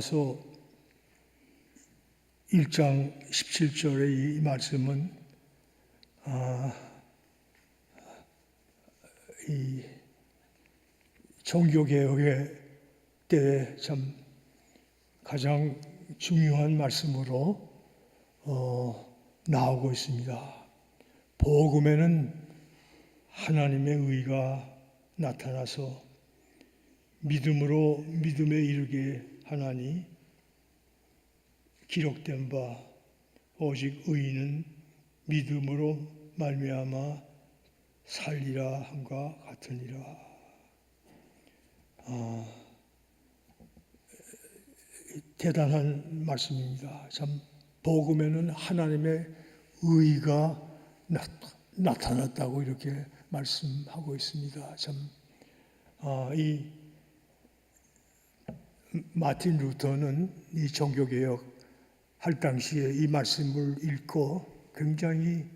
로마서 1장 17절의 이 말씀은 이 종교개혁의 때에 참 가장 중요한 말씀으로 나오고 있습니다. 복음에는 하나님의 의가 나타나서 믿음으로 믿음에 이르게 하나니 기록된 바 오직 의인은 믿음으로 말미암아 살리라 함과 같으니라. 대단한 말씀입니다. 참 복음에는 하나님의 의가 나타났다고 이렇게 말씀하고 있습니다. 참 이 마틴 루터는 이 종교개혁 할 당시에 이 말씀을 읽고 굉장히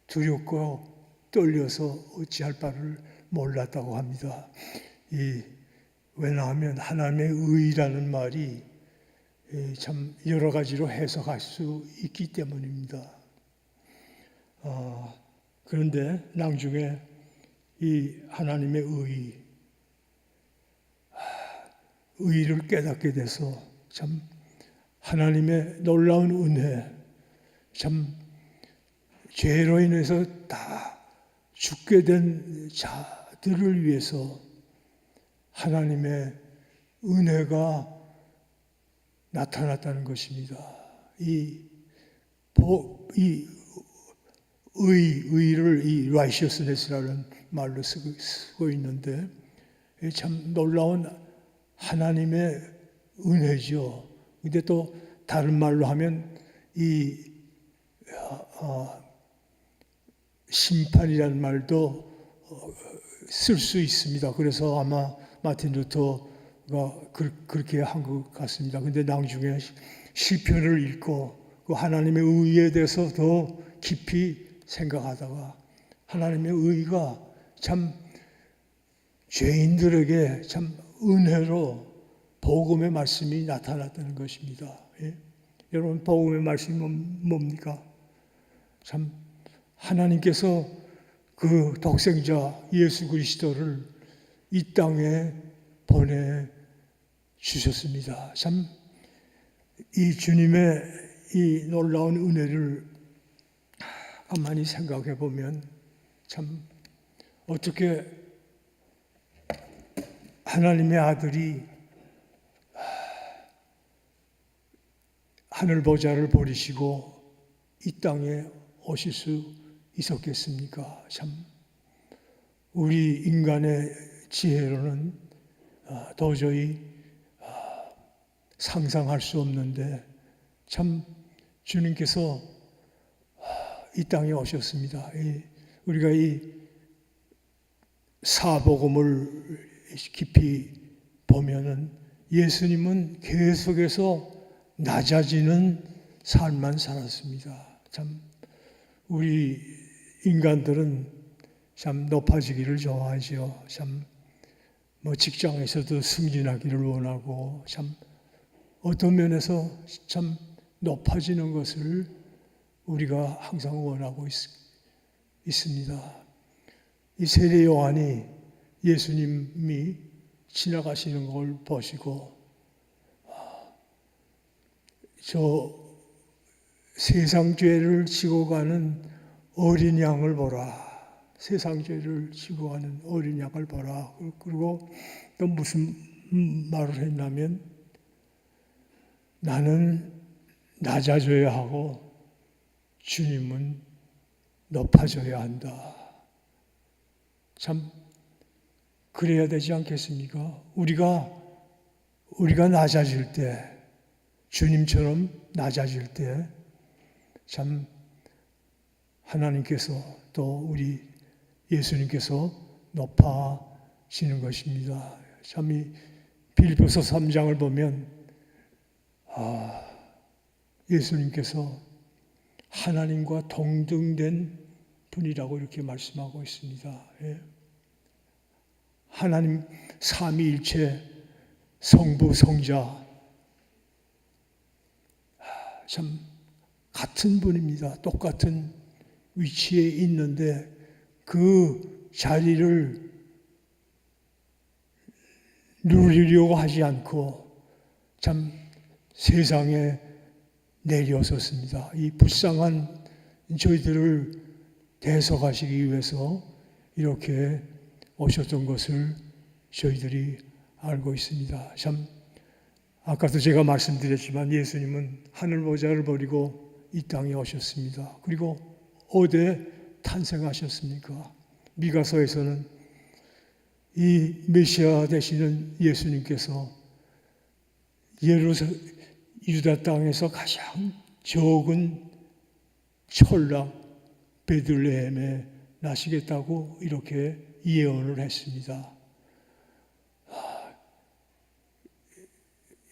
두렵고 떨려서 어찌할 바를 몰랐다고 합니다. 왜냐하면 하나님의 의라는 말이 참 여러 가지로 해석할 수 있기 때문입니다. 그런데 나중에 이 하나님의 의를 깨닫게 돼서 참 하나님의 놀라운 은혜, 참 죄로 인해서 다 죽게 된 자들을 위해서 하나님의 은혜가 나타났다는 것입니다. 의를 이 righteousness라는 말로 쓰고 있는데 참 놀라운 하나님의 은혜죠. 근데 또 다른 말로 하면 이 심판이라는 말도 쓸 수 있습니다. 그래서 아마 마틴 루터가 그렇게 한 것 같습니다. 근데 나중에 시편을 읽고 그 하나님의 의에 대해서 더 깊이 생각하다가 하나님의 의가 참 죄인들에게 참 은혜로 복음의 말씀이 나타났다는 것입니다. 예? 여러분, 복음의 말씀이 뭡니까? 참 하나님께서 그 독생자 예수 그리스도를 이 땅에 보내주셨습니다. 참 이 주님의 이 놀라운 은혜를 가만히 생각해 보면 참 어떻게 하나님의 아들이 하늘 보좌를 버리시고 이 땅에 오실 수 있었겠습니까? 참 우리 인간의 지혜로는 도저히 상상할 수 없는데 참 주님께서 이 땅에 오셨습니다. 우리가 이 사복음을 깊이 보면은 예수님은 계속해서 낮아지는 삶만 살았습니다. 참 우리 인간들은 참 높아지기를 좋아하죠. 참 뭐 직장에서도 승진하기를 원하고 참 어떤 면에서 참 높아지는 것을 우리가 항상 원하고 있습니다. 이 세례 요한이 예수님이 지나가시는 걸 보시고 저 세상 죄를 지고 가는 어린 양을 보라. 세상 죄를 지고 가는 어린 양을 보라. 그리고 또 무슨 말을 했냐면 나는 낮아져야 하고 주님은 높아져야 한다. 참 그래야 되지 않겠습니까? 우리가 낮아질 때, 주님처럼 낮아질 때 참 하나님께서 또 우리 예수님께서 높아지는 것입니다. 참 이 빌립보서 3장을 보면 예수님께서 하나님과 동등된 분이라고 이렇게 말씀하고 있습니다. 예. 하나님 삼위일체 성부 성자 참 같은 분입니다. 똑같은 위치에 있는데 그 자리를 누리려고 하지 않고 참 세상에 내려섰습니다. 이 불쌍한 저희들을 대속하시기 위해서 이렇게 오셨던 것을 저희들이 알고 있습니다. 참 아까도 제가 말씀드렸지만 예수님은 하늘 보좌를 버리고 이 땅에 오셨습니다. 그리고 어디에 탄생하셨습니까? 미가서에서는 이 메시아 되시는 예수님께서 유다 땅에서 가장 적은 촌락 베들레헴에 나시겠다고 이렇게 예언을 했습니다.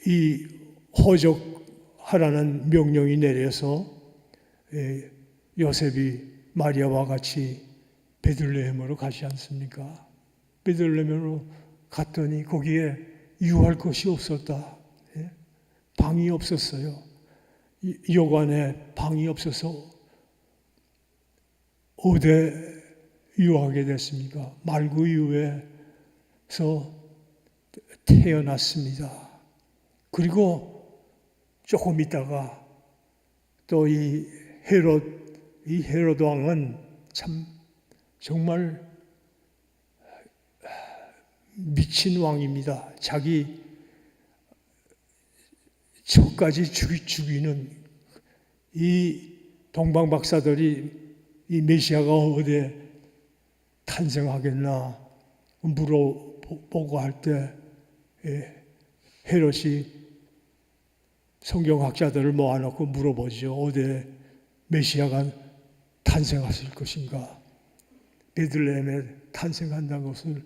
이 호적하라는 명령이 내려서 요셉이 마리아와 같이 베들레헴으로 가지 않습니까? 베들레헴으로 갔더니 거기에 유할 것이 없었다. 방이 없었어요. 여관에 방이 없어서 어디에 유하게 됐습니까? 말구유에서 태어났습니다. 그리고 조금 있다가 또 이 헤롯 왕은 참 정말 미친 왕입니다. 자기 척까지 죽이는 이 동방 박사들이 이 메시아가 어디에 탄생하겠나 물어보고 할 때 헤롯이 성경학자들을 모아놓고 물어보죠. 어디에 메시아가 탄생하실 것인가? 베들레헴에 탄생한다는 것을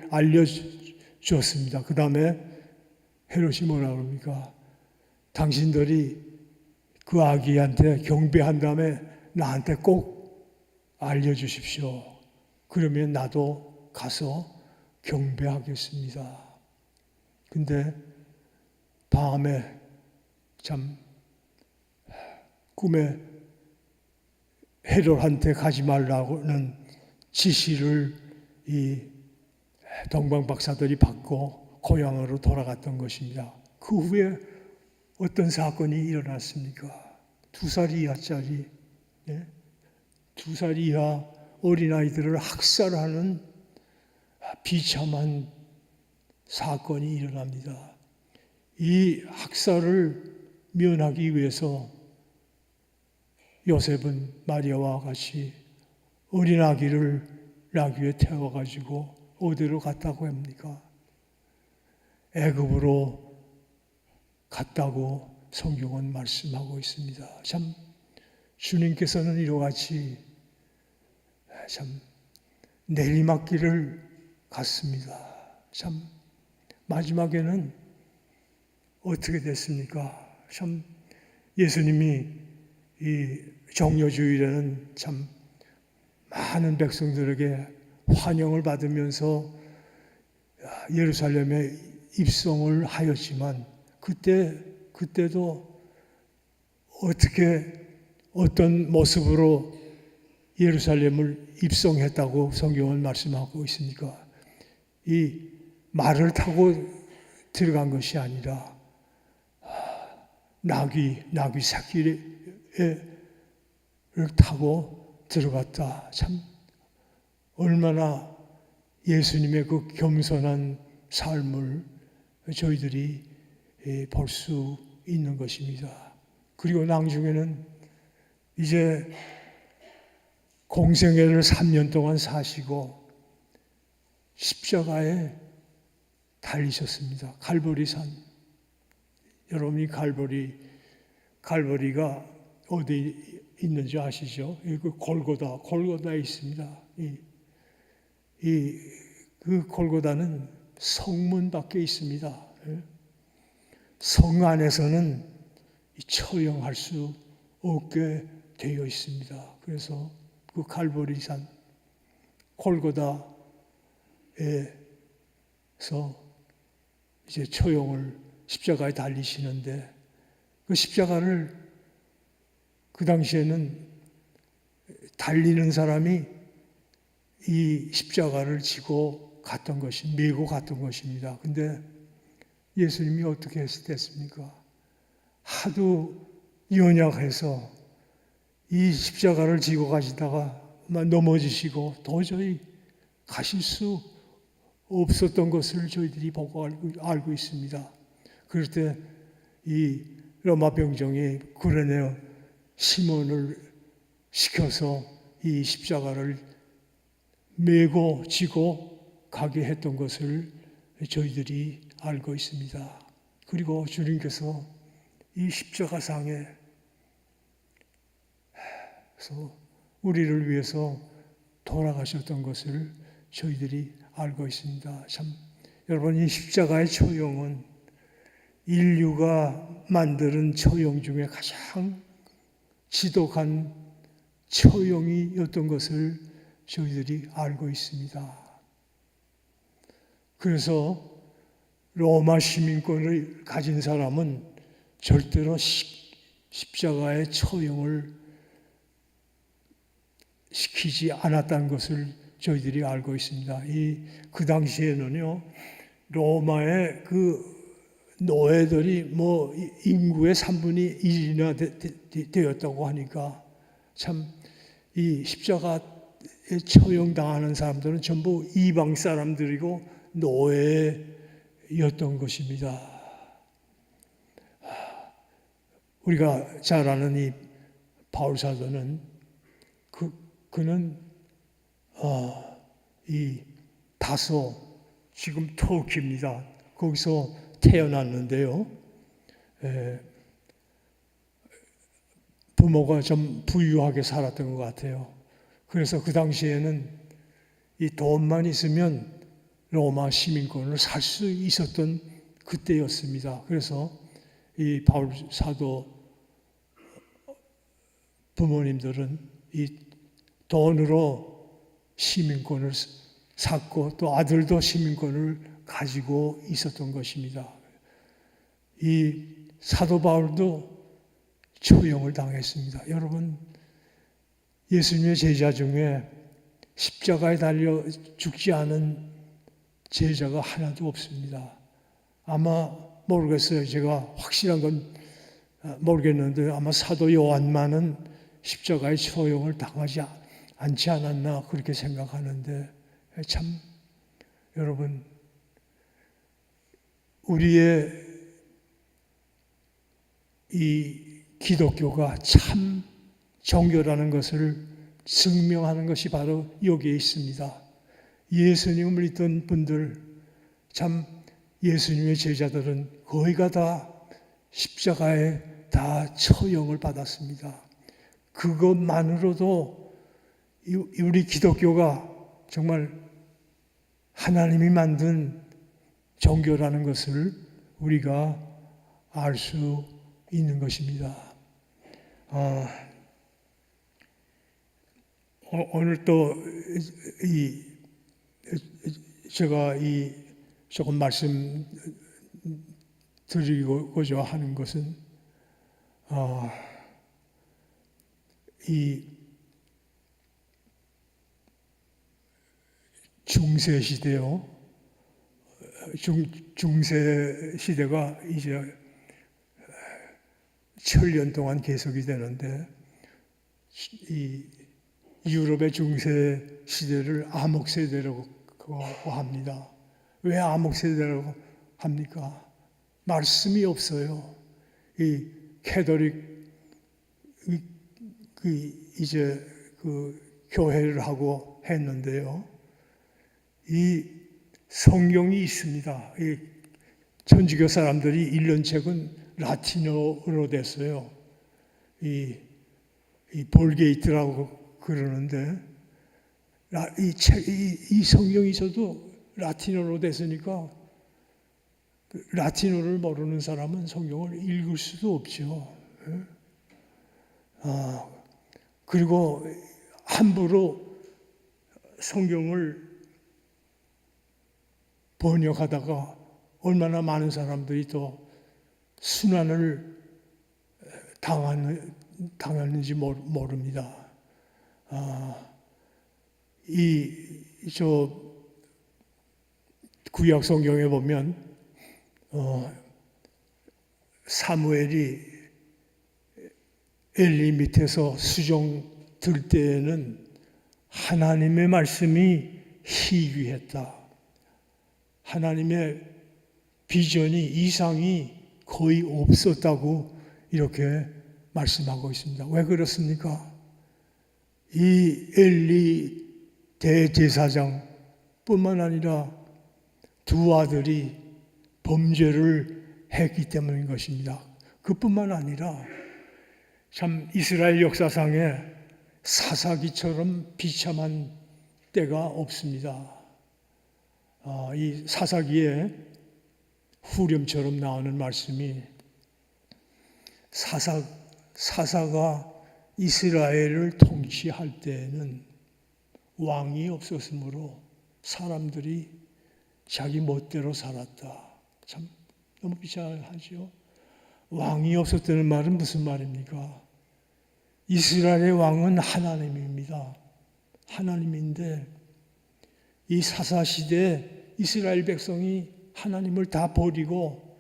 알려주었습니다. 그 다음에 헤롯이 뭐라 그럽니까? 당신들이 그 아기한테 경배한 다음에 나한테 꼭 알려주십시오. 그러면 나도 가서 경배하겠습니다. 근데 밤에 참 꿈에 헤롯한테 가지 말라고는 지시를 이 동방 박사들이 받고 고향으로 돌아갔던 것입니다. 그 후에 어떤 사건이 일어났습니까? 2살 이하짜리, 2살 이하 어린아이들을 학살하는 비참한 사건이 일어납니다. 이 학살을 면하기 위해서 요셉은 마리아와 같이 어린 아기를 나귀에 태워가지고 어디로 갔다고 합니까? 애굽으로 갔다고 성경은 말씀하고 있습니다. 참 주님께서는 이와 같이 참 내리막길을 갔습니다. 참 마지막에는 어떻게 됐습니까? 참 예수님이 이 정료주일에는 참 많은 백성들에게 환영을 받으면서 예루살렘에 입성을 하였지만 그때도 어떤 모습으로 예루살렘을 입성했다고 성경은 말씀하고 있습니까? 이 말을 타고 들어간 것이 아니라 나귀 새끼를 타고 들어갔다. 참 얼마나 예수님의 그 겸손한 삶을 저희들이 볼 수 있는 것입니다. 그리고 나중에는 이제 공생애를 3년 동안 사시고 십자가에 달리셨습니다. 갈보리산. 여러분이 갈보리가 어디 있는지 아시죠? 그 골고다에 있습니다. 그 골고다는 성문 밖에 있습니다. 성 안에서는 처형할 수 없게 되어 있습니다. 그래서 그 갈보리산 골고다에서 이제 처형을 십자가에 달리시는데 그 십자가를 그 당시에는 달리는 사람이 이 십자가를 지고 갔던 것이, 메고 갔던 것입니다. 근데 예수님이 어떻게 됐습니까? 하도 연약해서 이 십자가를 지고 가시다가 넘어지시고 도저히 가실 수 없었던 것을 저희들이 보고 알고 있습니다. 그럴 때 이 로마 병정이 구레네 시몬을 시켜서 이 십자가를 메고 지고 가게 했던 것을 저희들이 알고 있습니다. 그리고 주님께서 이 십자가상에 우리를 위해서 돌아가셨던 것을 저희들이 알고 있습니다. 참, 여러분, 이 십자가의 처형은 인류가 만드는 처형 중에 가장 지독한 처형이었던 것을 저희들이 알고 있습니다. 그래서 로마 시민권을 가진 사람은 절대로 십자가의 처형을 시키지 않았다는 것을 저희들이 알고 있습니다. 그 당시에는요, 로마의 그 노예들이 인구의 3분의 1이나 되었다고 하니까 참 이 십자가에 처형당하는 사람들은 전부 이방 사람들이고 노예였던 것입니다. 우리가 잘 아는 이 바울 사도는 그는 이 다소, 지금 터키입니다. 거기서 태어났는데요. 부모가 좀 부유하게 살았던 것 같아요. 그래서 그 당시에는 이 돈만 있으면 로마 시민권을 살 수 있었던 그때였습니다. 그래서 이 바울 사도 부모님들은 이 돈으로 시민권을 샀고 또 아들도 시민권을 가지고 있었던 것입니다. 이 사도 바울도 처형을 당했습니다. 여러분, 예수님의 제자 중에 십자가에 달려 죽지 않은 제자가 하나도 없습니다. 아마 모르겠어요. 제가 확실한 건 모르겠는데 아마 사도 요한만은 십자가의 처형을 당하지 않지 않았나 그렇게 생각하는데, 참 여러분, 우리의 이 기독교가 참 종교라는 것을 증명하는 것이 바로 여기에 있습니다. 예수님을 믿던 분들, 참 예수님의 제자들은 거의가 다 십자가에 다 처형을 받았습니다. 그것만으로도 우리 기독교가 정말 하나님이 만든 종교라는 것을 우리가 알 수 있는 것입니다. 오늘 또 제가 조금 말씀 드리고자 하는 것은 이 중세 시대요. 중세 시대가 이제 천년 동안 계속이 되는데, 이 유럽의 중세 시대를 암흑 세대라고 합니다. 왜 암흑 세대라고 합니까? 말씀이 없어요. 이 캐톨릭 이제 교회를 하고 했는데요. 이 성경이 있습니다. 이 천주교 사람들이 일련책은 라틴어로 됐어요. 이 볼게이트라고 그러는데, 이 성경이 있어도 라틴어로 됐으니까 라틴어를 모르는 사람은 성경을 읽을 수도 없죠. 그리고 함부로 성경을 번역하다가 얼마나 많은 사람들이 또 순환을 당했는지 모릅니다. 구약 성경에 보면 사무엘이 엘리 밑에서 수종 들 때에는 하나님의 말씀이 희귀했다. 하나님의 비전이, 이상이 거의 없었다고 이렇게 말씀하고 있습니다. 왜 그렇습니까? 이 엘리 대제사장 뿐만 아니라 두 아들이 범죄를 했기 때문인 것입니다. 그뿐만 아니라 참 이스라엘 역사상에 사사기처럼 비참한 때가 없습니다. 이 사사기에 후렴처럼 나오는 말씀이 사사가 이스라엘을 통치할 때에는 왕이 없었으므로 사람들이 자기 멋대로 살았다. 참 너무 비참하죠. 왕이 없었다는 말은 무슨 말입니까? 이스라엘의 왕은 하나님입니다. 하나님인데 이 사사시대에 이스라엘 백성이 하나님을 다 버리고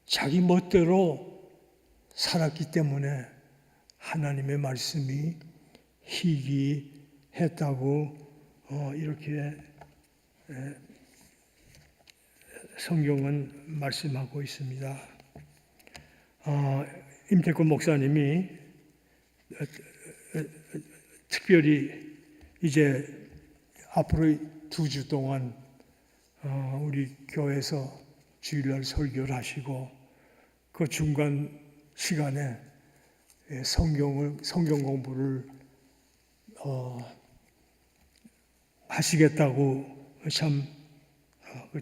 자기 멋대로 살았기 때문에 하나님의 말씀이 희귀했다고 이렇게 성경은 말씀하고 있습니다. 임태권 목사님이 특별히 이제 앞으로 2주 동안 우리 교회에서 주일날 설교를 하시고 그 중간 시간에 성경 공부를 하시겠다고 참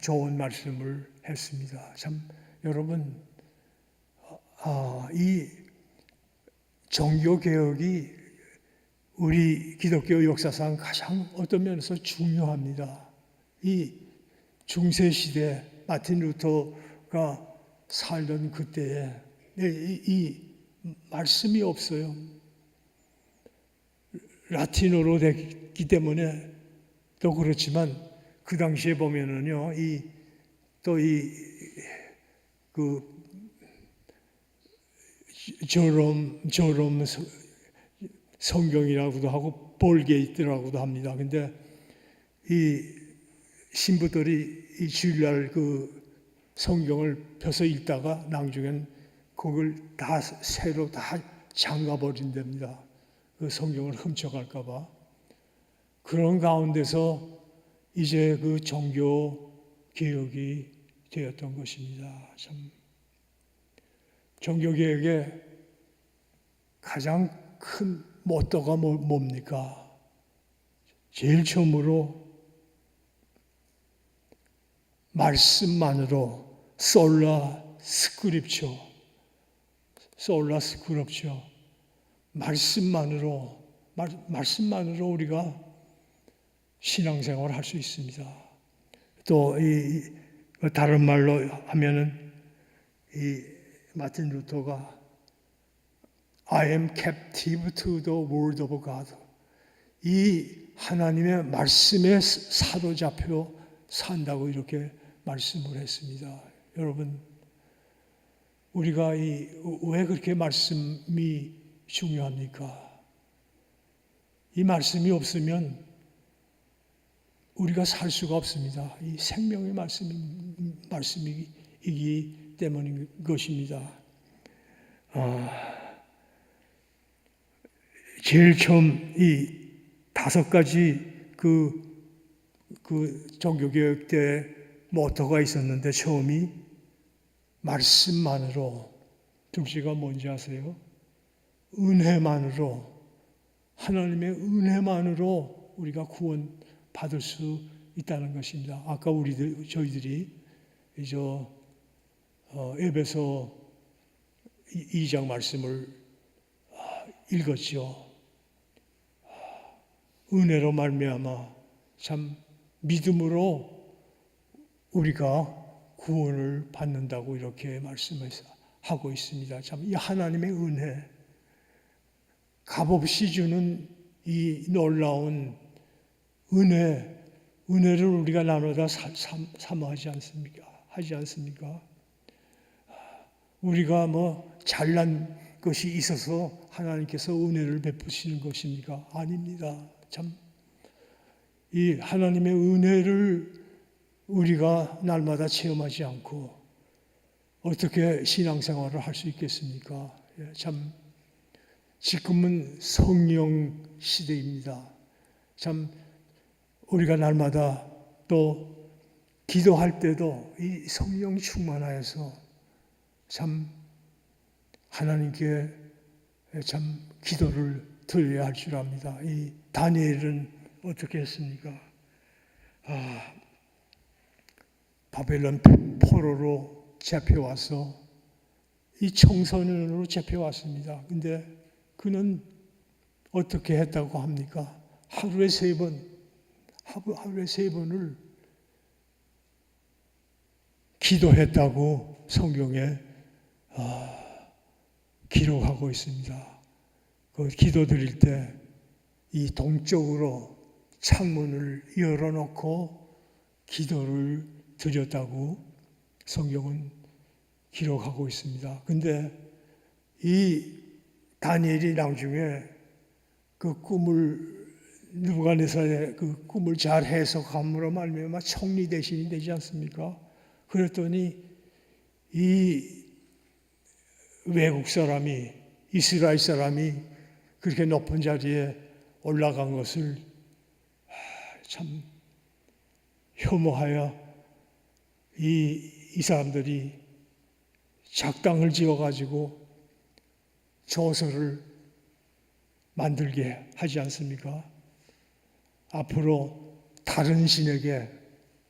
좋은 말씀을 했습니다. 참 여러분, 이 종교 개혁이 우리 기독교 역사상 가장 어떤 면에서 중요합니다. 이 중세 시대 마틴 루터가 살던 그때에 이 말씀이 없어요. 라틴어로 됐기 때문에 또 그렇지만 그 당시에 보면은요, 저롬 성경이라고도 하고 볼게이트라고도 합니다. 근데 이 신부들이 이 주일날 그 성경을 펴서 읽다가 나중엔 그걸 다 새로 다 잠가버린답니다. 그 성경을 훔쳐갈까봐. 그런 가운데서 이제 그 종교 개혁이 되었던 것입니다. 참 종교 개혁의 가장 큰 모토가 뭡니까? 제일 처음으로 말씀만으로 솔라 스크립처 말씀만으로 우리가 신앙생활을 할 수 있습니다. 또 다른 말로 하면은 이 마틴 루터가 I am captive to the word of God. 이 하나님의 말씀에 사로잡혀 산다고 이렇게 말씀을 했습니다. 여러분, 우리가 왜 그렇게 말씀이 중요합니까? 이 말씀이 없으면 우리가 살 수가 없습니다. 이 생명의 말씀이기 때문인 것입니다. 제일 처음 이 5가지 그 종교개혁 때 모토가 있었는데 처음이 말씀만으로, 둘째가 뭔지 아세요? 은혜만으로, 하나님의 은혜만으로 우리가 구원 받을 수 있다는 것입니다. 아까 저희들이 에베소 2장 말씀을 읽었죠. 은혜로 말미암아 참 믿음으로 우리가 구원을 받는다고 이렇게 말씀하고 하고 있습니다. 참 이 하나님의 은혜, 값없이 주는 이 놀라운 은혜를 우리가 나누다 사모하지 않습니까? 하지 않습니까? 우리가 뭐 잘난 것이 있어서 하나님께서 은혜를 베푸시는 것입니까? 아닙니다. 참 이 하나님의 은혜를 우리가 날마다 체험하지 않고 어떻게 신앙생활을 할 수 있겠습니까? 참 지금은 성령 시대입니다. 참 우리가 날마다 또 기도할 때도 이 성령 충만하여서 참 하나님께 참 기도를 드려야 할 줄 압니다. 이 다니엘은 어떻게 했습니까? 바벨론 포로로 잡혀와서 이 청소년으로 잡혀왔습니다. 근데 그는 어떻게 했다고 합니까? 하루에 세 번을 기도했다고 성경에 기록하고 있습니다. 그 기도 드릴 때 이 동쪽으로 창문을 열어놓고 기도를 드렸다고 성경은 기록하고 있습니다. 근데 이 다니엘이 나중에 그 꿈을 느부갓네살의 그 꿈을 잘 해석함으로 말미암아 총리 대신이 되지 않습니까? 그랬더니 이 외국 사람이 이스라엘 사람이 그렇게 높은 자리에 올라간 것을 참 혐오하여 이 사람들이 작당을 지어가지고 저서를 만들게 하지 않습니까? 앞으로 다른 신에게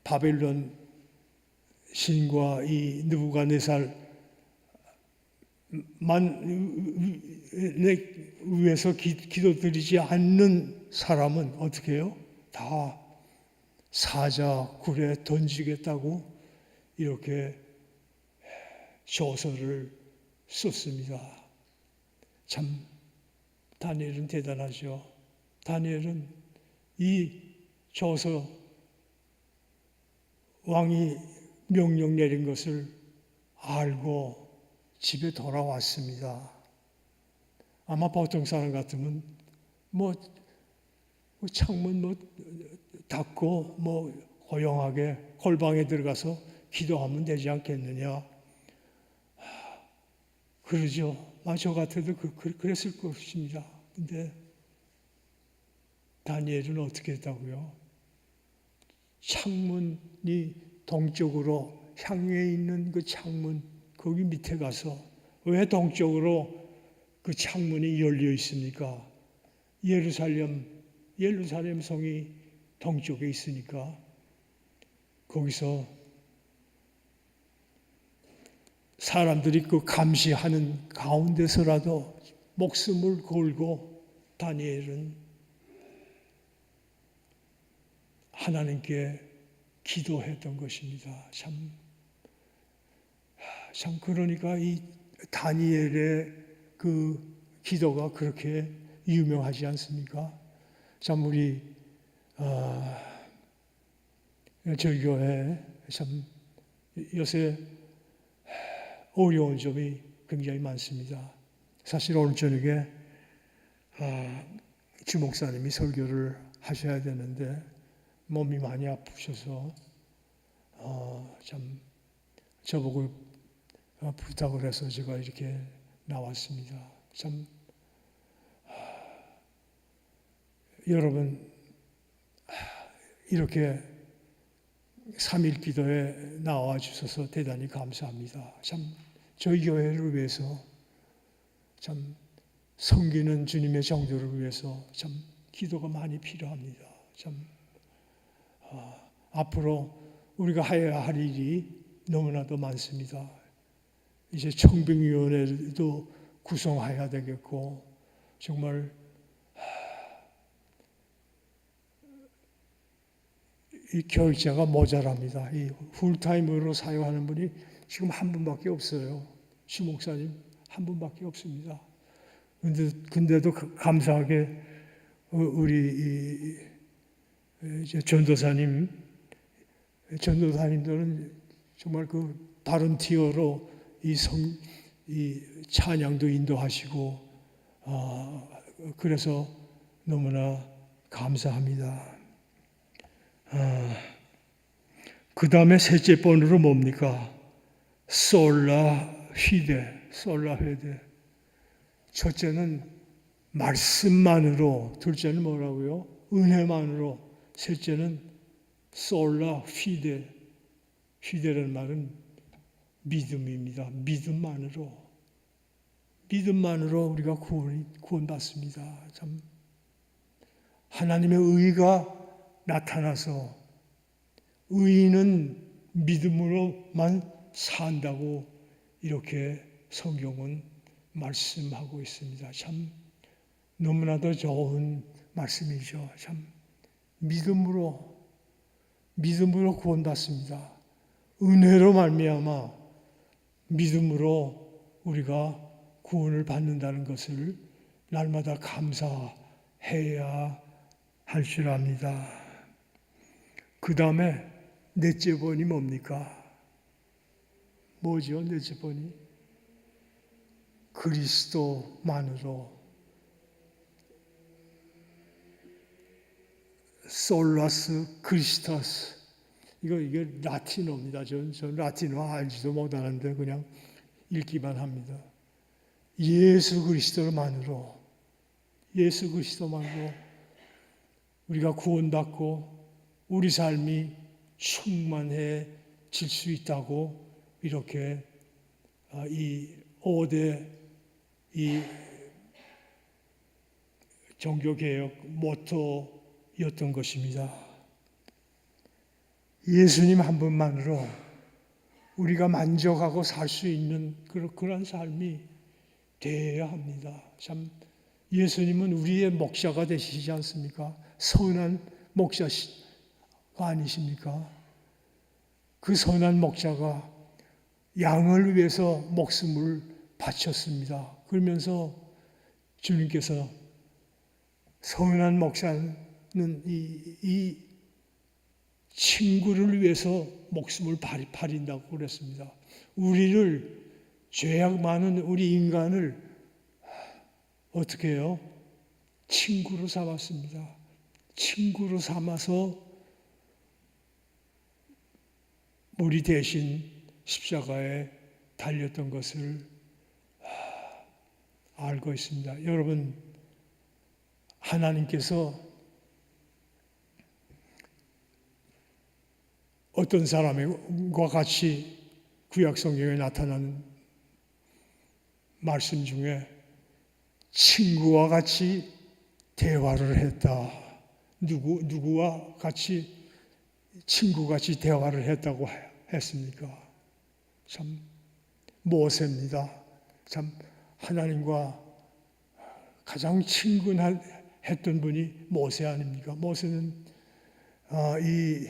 바벨론 신과 이 느부갓네살만 위해서 기도드리지 않는 사람은 어떻게 해요? 다 사자굴에 던지겠다고 이렇게 조서를 썼습니다. 참 다니엘은 대단하죠. 다니엘은 이 조서 왕이 명령 내린 것을 알고 집에 돌아왔습니다. 아마 보통 사람 같으면 창문 닫고 고요하게 골방에 들어가서 기도하면 되지 않겠느냐. 그러죠. 저 같아도 그랬을 것입니다. 근데 다니엘은 어떻게 했다고요? 창문이 동쪽으로 향해 있는 그 창문 거기 밑에 가서 왜 동쪽으로 그 창문이 열려 있습니까? 예루살렘 성이 동쪽에 있으니까 거기서 사람들이 그 감시하는 가운데서라도 목숨을 걸고 다니엘은 하나님께 기도했던 것입니다. 참 그러니까 이 다니엘의 그 기도가 그렇게 유명하지 않습니까? 참 우리 저희 교회 참 요새 어려운 점이 굉장히 많습니다. 사실 오늘 저녁에 주 목사님이 설교를 하셔야 되는데 몸이 많이 아프셔서 참 저보고 부탁을 해서 제가 이렇게 나왔습니다. 참 여러분 이렇게 3일 기도에 나와 주셔서 대단히 감사합니다. 참 저희 교회를 위해서 참 섬기는 주님의 정도를 위해서 참 기도가 많이 필요합니다. 참 앞으로 우리가 해야 할 일이 너무나도 많습니다. 이제 청빙위원회도 구성해야 되겠고 정말 이 교육자가 모자랍니다. 이 풀타임으로 사용하는 분이 지금 한 분밖에 없어요. 주 목사님 한 분밖에 없습니다. 근데도 감사하게 우리 전도사님들은 정말 그 바른티어로 이 찬양도 인도하시고 그래서 너무나 감사합니다. 그 다음에 셋째 번으로 뭡니까? 솔라 회데. 첫째는 말씀만으로, 둘째는 뭐라고요? 은혜만으로, 셋째는 솔라 휘데라는 말은 믿음입니다. 믿음만으로 우리가 구원받습니다. 참 하나님의 의가 나타나서 의인은 믿음으로만 산다고 이렇게 성경은 말씀하고 있습니다. 참 너무나도 좋은 말씀이죠. 참 믿음으로 구원받습니다. 은혜로 말미암아 믿음으로 우리가 구원을 받는다는 것을 날마다 감사해야 할 줄 압니다. 그 다음에 넷째 번이 뭡니까? 뭐죠? 넷째 번이 그리스도만으로, 솔라스 크리스토스. 이게 라틴어입니다. 전 라틴어 알지도 못하는데 그냥 읽기만 합니다. 예수 그리스도만으로 우리가 구원받고 우리 삶이 충만해질 수 있다고 이렇게 이 5대 이 종교개혁 모토였던 것입니다. 예수님 한 분만으로 우리가 만족하고 살 수 있는 그런 삶이 되어야 합니다. 참 예수님은 우리의 목자가 되시지 않습니까? 선한 목자가 아니십니까? 그 선한 목자가 양을 위해서 목숨을 바쳤습니다. 그러면서 주님께서 선한 목자는 이 친구를 위해서 목숨을 바린다고 그랬습니다. 우리를 죄악 많은 우리 인간을 어떻게 해요? 친구로 삼았습니다. 친구로 삼아서 우리 대신 십자가에 달렸던 것을 알고 있습니다. 여러분, 하나님께서 어떤 사람과 같이 구약 성경에 나타나는 말씀 중에 친구와 같이 대화를 했다. 누구와 같이 친구같이 대화를 했다고 했습니까? 참 모세입니다. 참 하나님과 가장 친근했던 분이 모세 아닙니까? 모세는 이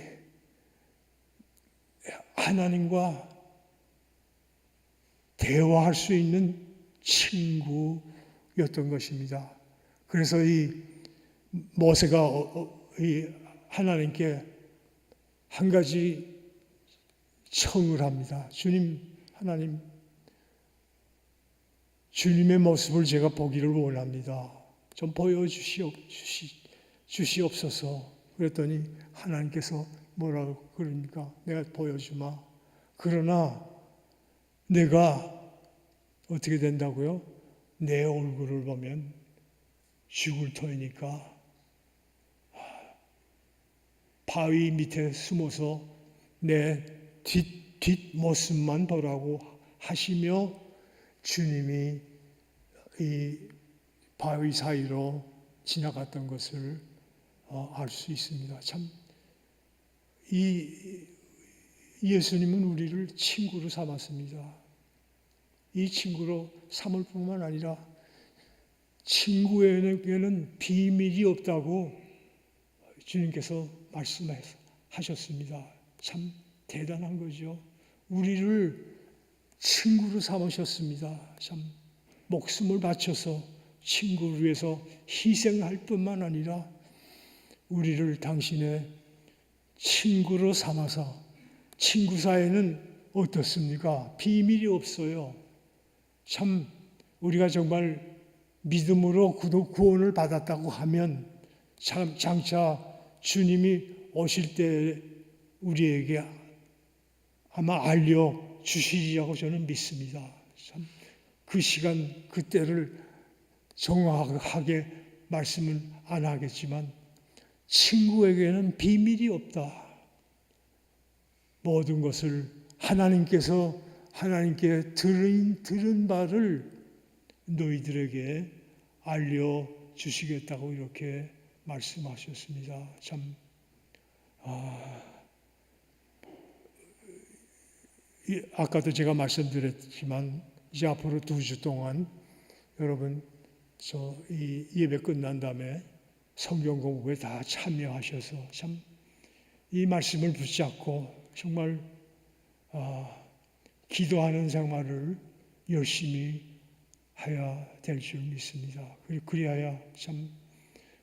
하나님과 대화할 수 있는 친구였던 것입니다. 그래서 이 모세가 이 하나님께 한 가지 청을 합니다. 하나님, 주님의 모습을 제가 보기를 원합니다. 좀 보여주시옵소서. 그랬더니 하나님께서 뭐라고 그러니까 내가 보여주마. 그러나 내가 어떻게 된다고요? 내 얼굴을 보면 죽을 터이니까 바위 밑에 숨어서 내 뒷모습만 보라고 하시며 주님이 이 바위 사이로 지나갔던 것을 알 수 있습니다. 참 이 예수님은 우리를 친구로 삼았습니다. 이 친구로 삼을 뿐만 아니라 친구에게는 비밀이 없다고 주님께서 말씀하셨습니다. 참 대단한 거죠. 우리를 친구로 삼으셨습니다. 참 목숨을 바쳐서 친구를 위해서 희생할 뿐만 아니라 우리를 당신의 친구로 삼아서, 친구 사이는 어떻습니까? 비밀이 없어요. 참 우리가 정말 믿음으로 구원을 받았다고 하면 참 장차 주님이 오실 때 우리에게 아마 알려주시리라고 저는 믿습니다. 참 그 시간 그때를 정확하게 말씀은 안 하겠지만 친구에게는 비밀이 없다. 모든 것을 하나님께 들은 바를 너희들에게 알려주시겠다고 이렇게 말씀하셨습니다. 참 아까도 제가 말씀드렸지만 이제 앞으로 2주 동안 여러분 이 예배 끝난 다음에 성경 공부에 다 참여하셔서 참 이 말씀을 붙잡고 정말 기도하는 생활을 열심히 해야 될 줄 믿습니다. 그리하여 참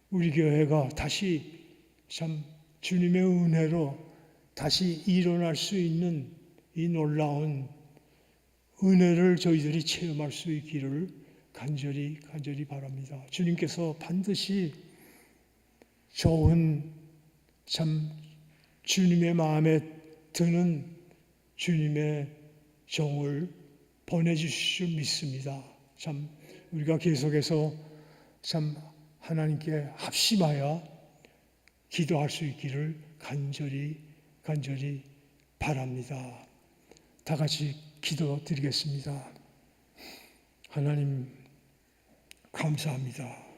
우리 교회가 다시 참 주님의 은혜로 다시 일어날 수 있는 이 놀라운 은혜를 저희들이 체험할 수 있기를 간절히 바랍니다. 주님께서 반드시 좋은 참 주님의 마음에 드는 주님의 종을 보내주실 줄 믿습니다. 참 우리가 계속해서 참 하나님께 합심하여 기도할 수 있기를 간절히 바랍니다. 다 같이 기도드리겠습니다. 하나님 감사합니다.